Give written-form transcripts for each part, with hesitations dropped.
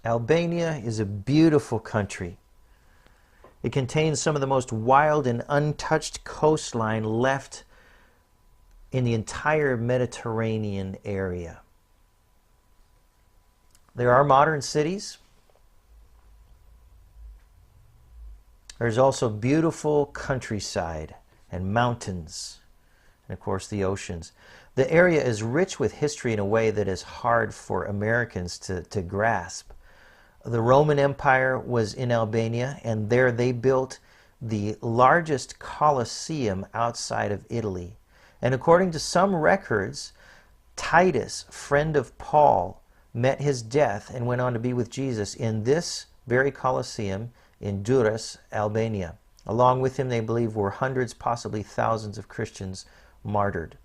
Albania is a beautiful country. It contains some of the most wild and untouched coastline left in the entire Mediterranean area. There are modern cities. There's also beautiful countryside and mountains, and of course the oceans. The area is rich with history in a way that is hard for Americans to grasp. The Roman Empire was in Albania, and there they built the largest Colosseum outside of Italy. And according to some records, Titus, friend of Paul, met his death and went on to be with Jesus in this very Colosseum in Durrës, Albania. Along with him, they believe, were hundreds, possibly thousands of Christians martyred.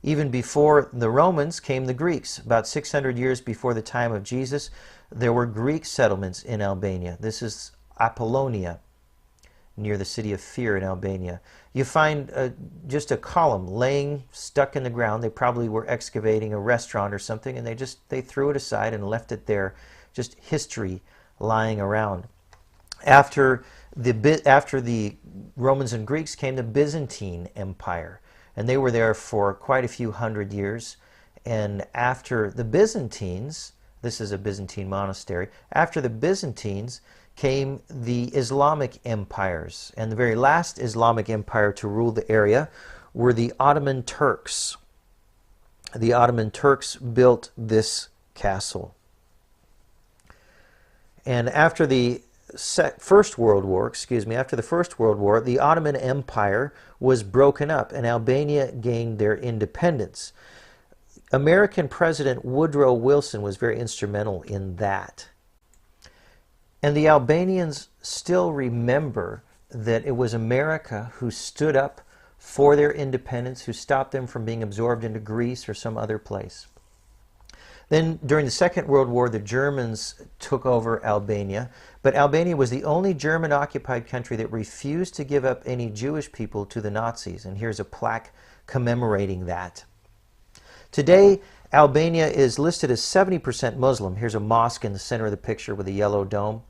Even before the Romans came the Greeks. About 600 years before the time of Jesus, there were Greek settlements in Albania. This is Apollonia, near the city of Fier in Albania. You find just a column laying stuck in the ground. They probably were excavating a restaurant or something, and they threw it aside and left it there. Just history lying around. After the Romans and Greeks came the Byzantine Empire, and they were there for quite a few hundred years. And after the Byzantines, this is a Byzantine monastery, after the Byzantines came the Islamic empires, and the very last Islamic empire to rule the area were the Ottoman Turks. The Ottoman Turks built this castle. And after the First World War, the Ottoman Empire was broken up and Albania gained their independence. American President Woodrow Wilson was very instrumental in that. And the Albanians still remember that it was America who stood up for their independence, who stopped them from being absorbed into Greece or some other place. Then during the Second World War, the Germans took over Albania, but Albania was the only German-occupied country that refused to give up any Jewish people to the Nazis, and here's a plaque commemorating that. Today, Albania is listed as 70% Muslim. Here's a mosque in the center of the picture with a yellow dome.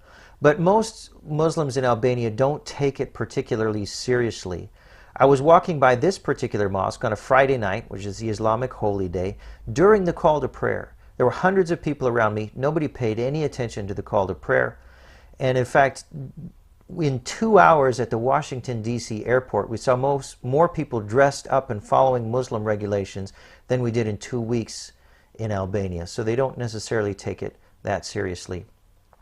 But most Muslims in Albania don't take it particularly seriously. I was walking by this particular mosque on a Friday night, which is the Islamic holy day, during the call to prayer. There were hundreds of people around me. Nobody paid any attention to the call to prayer. And in fact, in 2 hours at the Washington, D.C. airport, we saw more people dressed up and following Muslim regulations than we did in 2 weeks in Albania. So they don't necessarily take it that seriously.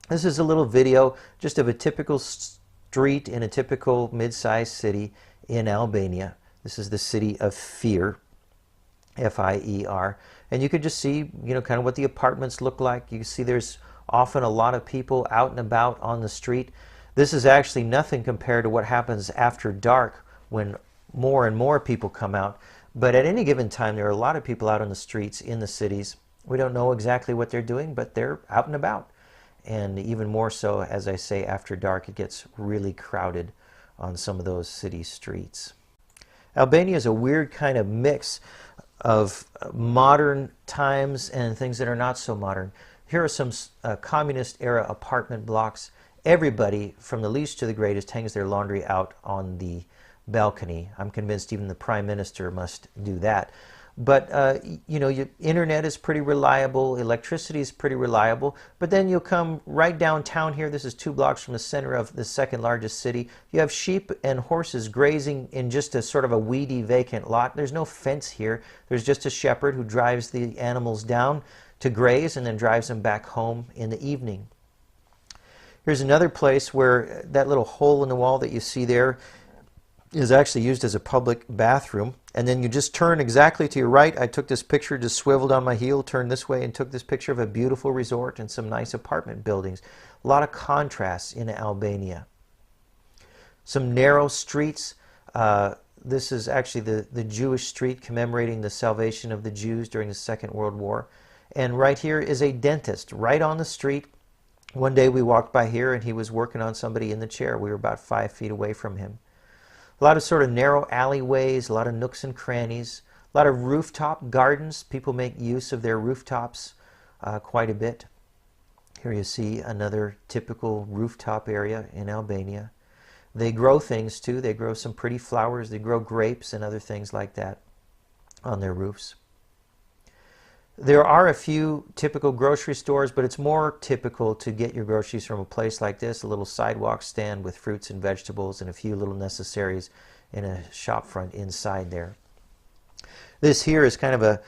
This is a little video just of a typical street in a typical mid-sized city in Albania. This is the city of Fier, F-I-E-R. And you could just see, kind of what the apartments look like. You can see there's often a lot of people out and about on the street. This is actually nothing compared to what happens after dark when more and more people come out. But at any given time, there are a lot of people out on the streets in the cities. We don't know exactly what they're doing, but they're out and about. And even more so, as I say, after dark, it gets really crowded on some of those city streets. Albania is a weird kind of mix of modern times and things that are not so modern. Here are some communist-era apartment blocks. Everybody, from the least to the greatest, hangs their laundry out on the balcony. I'm convinced even the Prime Minister must do that. But, your internet is pretty reliable, electricity is pretty reliable, but then you'll come right downtown here. This is 2 blocks from the center of the second largest city. You have sheep and horses grazing in just a sort of a weedy, vacant lot. There's no fence here. There's just a shepherd who drives the animals down to graze and then drives them back home in the evening. Here's another place where that little hole in the wall that you see there is actually used as a public bathroom. And then you just turn exactly to your right. I took this picture, just swiveled on my heel, turned this way, and took this picture of a beautiful resort and some nice apartment buildings. A lot of contrasts in Albania. Some narrow streets. This is actually the Jewish street commemorating the salvation of the Jews during the Second World War. And right here is a dentist right on the street. One day we walked by here and he was working on somebody in the chair. We were about 5 feet away from him. A lot of sort of narrow alleyways, a lot of nooks and crannies, a lot of rooftop gardens. People make use of their rooftops quite a bit. Here you see another typical rooftop area in Albania. They grow things too. They grow some pretty flowers. They grow grapes and other things like that on their roofs. There are a few typical grocery stores, but it's more typical to get your groceries from a place like this, a little sidewalk stand with fruits and vegetables and a few little necessaries in a shop front inside there. This here is kind of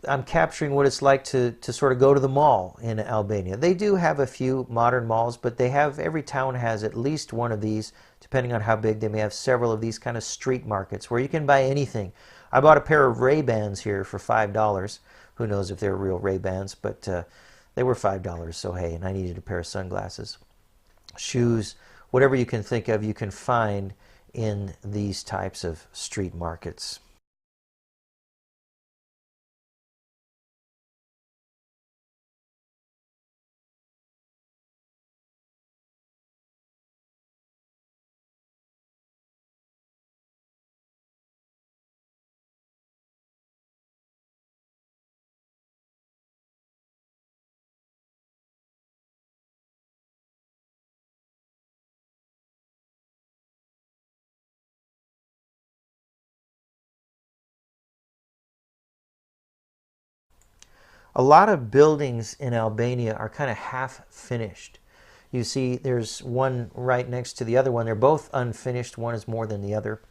I'm capturing what it's like to sort of go to the mall in Albania. They do have a few modern malls, but every town has at least one of these, depending on how big. They may have several of these kind of street markets where you can buy anything. I bought a pair of Ray-Bans here for $5. Who knows if they're real Ray-Bans, but they were $5, so hey, and I needed a pair of sunglasses. Shoes, whatever you can think of, you can find in these types of street markets. A lot of buildings in Albania are kind of half finished. You see there's one right next to the other one. They're both unfinished. One is more than the other.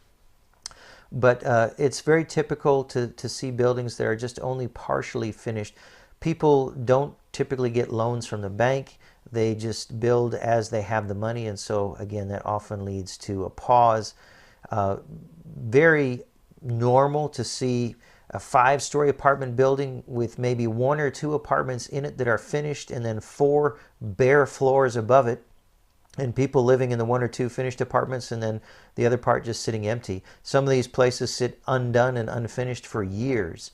But it's very typical to see buildings that are just only partially finished. People don't typically get loans from the bank. They just build as they have the money, and so again that often leads to a pause. Very normal to see a 5-story apartment building with maybe 1 or 2 apartments in it that are finished and then 4 bare floors above it, and people living in the 1 or 2 finished apartments and then the other part just sitting empty. Some of these places sit undone and unfinished for years.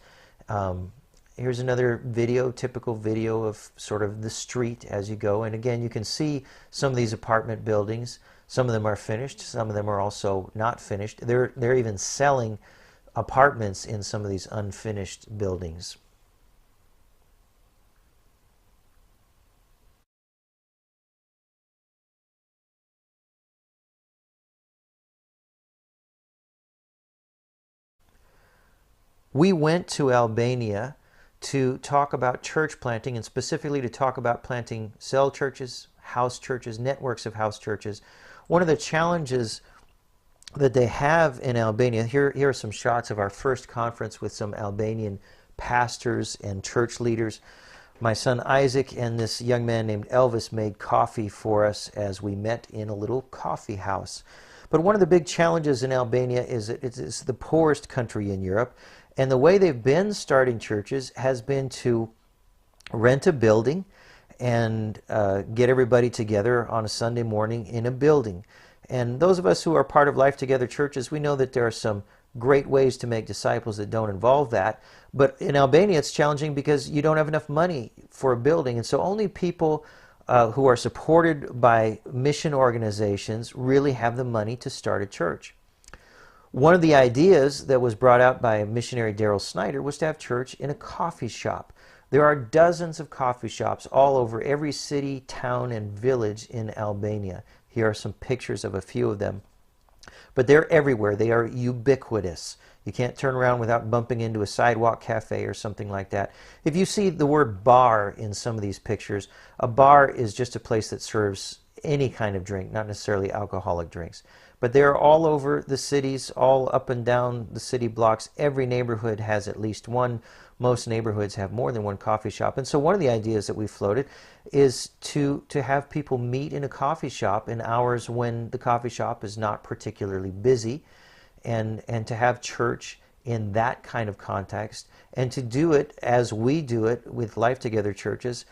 Here's another video, typical video of sort of the street as you go, and again you can see some of these apartment buildings. Some of them are finished, some of them are also not finished. They're even selling apartments in some of these unfinished buildings. We went to Albania to talk about church planting, and specifically to talk about planting cell churches, house churches, networks of house churches. One of the challenges that they have in Albania, here are some shots of our first conference with some Albanian pastors and church leaders. My son Isaac and this young man named Elvis made coffee for us as we met in a little coffee house. But one of the big challenges in Albania is that it's the poorest country in Europe, and the way they've been starting churches has been to rent a building and get everybody together on a Sunday morning in a building. And those of us who are part of Life Together churches, we know that there are some great ways to make disciples that don't involve that. But in Albania, it's challenging because you don't have enough money for a building. And so only people who are supported by mission organizations really have the money to start a church. One of the ideas that was brought out by missionary Daryl Snyder was to have church in a coffee shop. There are dozens of coffee shops all over every city, town, and village in Albania. Here are some pictures of a few of them. But they're everywhere. They are ubiquitous. You can't turn around without bumping into a sidewalk cafe or something like that. If you see the word bar in some of these pictures, a bar is just a place that serves any kind of drink, not necessarily alcoholic drinks. But they're all over the cities, all up and down the city blocks. Every neighborhood has at least one. Most neighborhoods have more than one coffee shop. And so one of the ideas that we floated is to have people meet in a coffee shop in hours when the coffee shop is not particularly busy, and to have church in that kind of context, and to do it as we do it with Life Together churches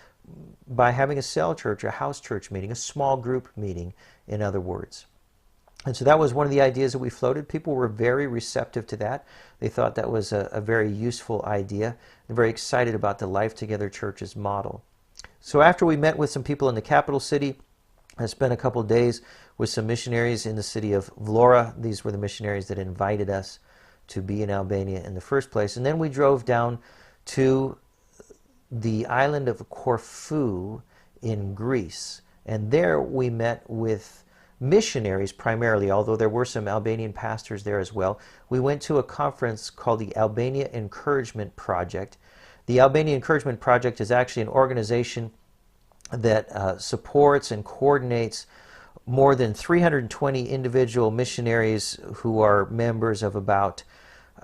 by having a cell church, a house church meeting, a small group meeting, in other words. And so that was one of the ideas that we floated. People were very receptive to that. They thought that was a very useful idea. They're very excited about the Life Together Church's model. So after we met with some people in the capital city, I spent a couple of days with some missionaries in the city of Vlora. These were the missionaries that invited us to be in Albania in the first place. And then we drove down to the island of Corfu in Greece. And there we met with missionaries primarily, although there were some Albanian pastors there as well. We went to a conference called the Albania Encouragement Project. The Albania Encouragement Project is actually an organization that supports and coordinates more than 320 individual missionaries who are members of about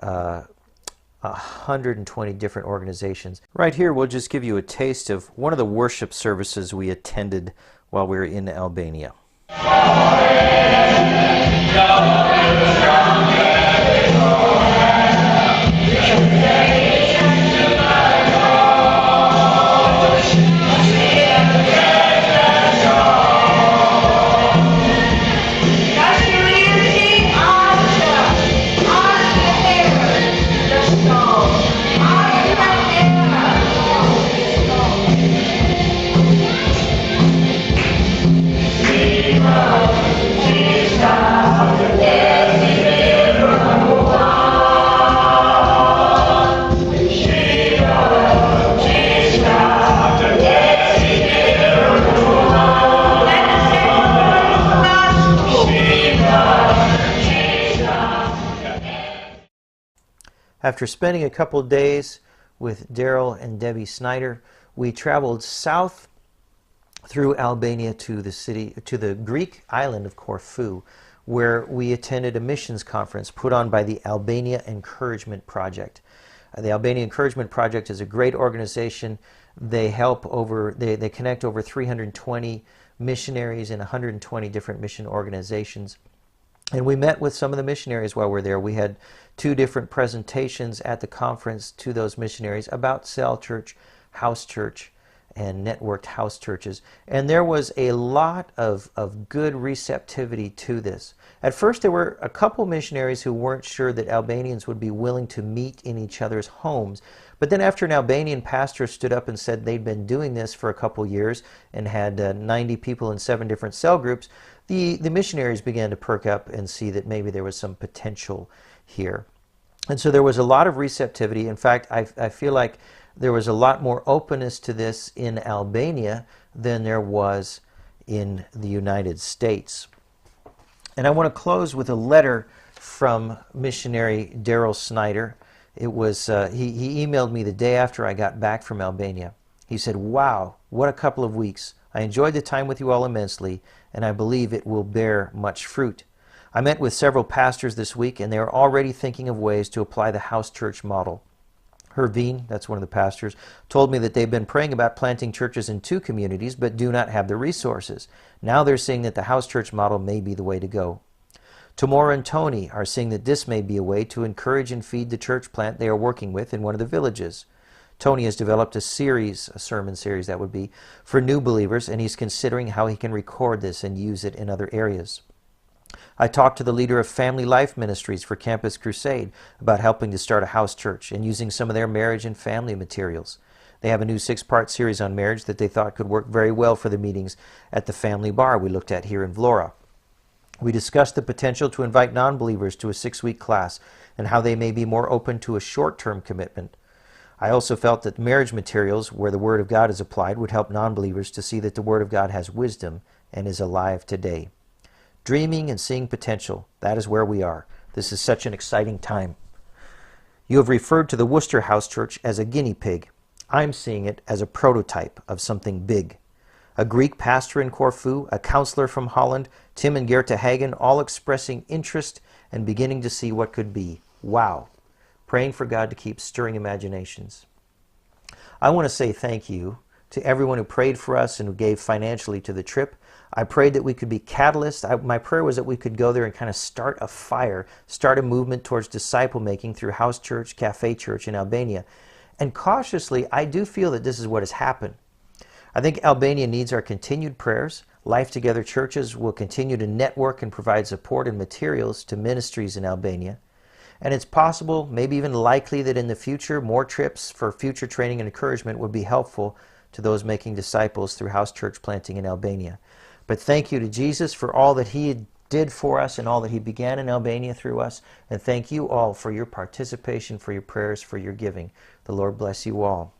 120 different organizations. Right here, we'll just give you a taste of one of the worship services we attended while we were in Albania. After spending a couple of days with Daryl and Debbie Snyder, we traveled south through Albania to the Greek island of Corfu, where we attended a missions conference put on by the Albania Encouragement Project. The Albania Encouragement Project is a great organization. They they connect over 320 missionaries in 120 different mission organizations. And we met with some of the missionaries while we were there. We had 2 different presentations at the conference to those missionaries about cell church, house church, and networked house churches. And there was a lot of good receptivity to this. At first, there were a couple missionaries who weren't sure that Albanians would be willing to meet in each other's homes. But then after an Albanian pastor stood up and said they'd been doing this for a couple years and had 90 people in 7 different cell groups, the missionaries began to perk up and see that maybe there was some potential here. And so there was a lot of receptivity. In fact, I feel like there was a lot more openness to this in Albania than there was in the United States. And I want to close with a letter from missionary Daryl Snyder. It was he emailed me the day after I got back from Albania. He said, "Wow, what a couple of weeks. I enjoyed the time with you all immensely, and I believe it will bear much fruit. I met with several pastors this week, and they are already thinking of ways to apply the house church model. Herveen, that's one of the pastors, told me that they've been praying about planting churches in 2 communities, but do not have the resources. Now they're seeing that the house church model may be the way to go. Tamora and Tony are seeing that this may be a way to encourage and feed the church plant they are working with in one of the villages. Tony has developed a sermon series that would be, for new believers, and he's considering how he can record this and use it in other areas. I talked to the leader of Family Life Ministries for Campus Crusade about helping to start a house church and using some of their marriage and family materials. They have a new 6-part series on marriage that they thought could work very well for the meetings at the family bar we looked at here in Vlora. We discussed the potential to invite non-believers to a 6-week class and how they may be more open to a short-term commitment. I also felt that marriage materials where the Word of God is applied would help non-believers to see that the Word of God has wisdom and is alive today. Dreaming and seeing potential, that is where we are. This is such an exciting time. You have referred to the Worcester House Church as a guinea pig. I'm seeing it as a prototype of something big. A Greek pastor in Corfu, a counselor from Holland, Tim and Gerta Hagen, all expressing interest and beginning to see what could be. Wow. Praying for God to keep stirring imaginations. I want to say thank you to everyone who prayed for us and who gave financially to the trip. I prayed that we could be catalysts. My prayer was that we could go there and kind of start a fire, start a movement towards disciple making through house church, cafe church in Albania. And cautiously, I do feel that this is what has happened. I think Albania needs our continued prayers. Life Together churches will continue to network and provide support and materials to ministries in Albania. And it's possible, maybe even likely, that in the future, more trips for future training and encouragement would be helpful to those making disciples through house church planting in Albania. But thank you to Jesus for all that He did for us and all that He began in Albania through us. And thank you all for your participation, for your prayers, for your giving. The Lord bless you all.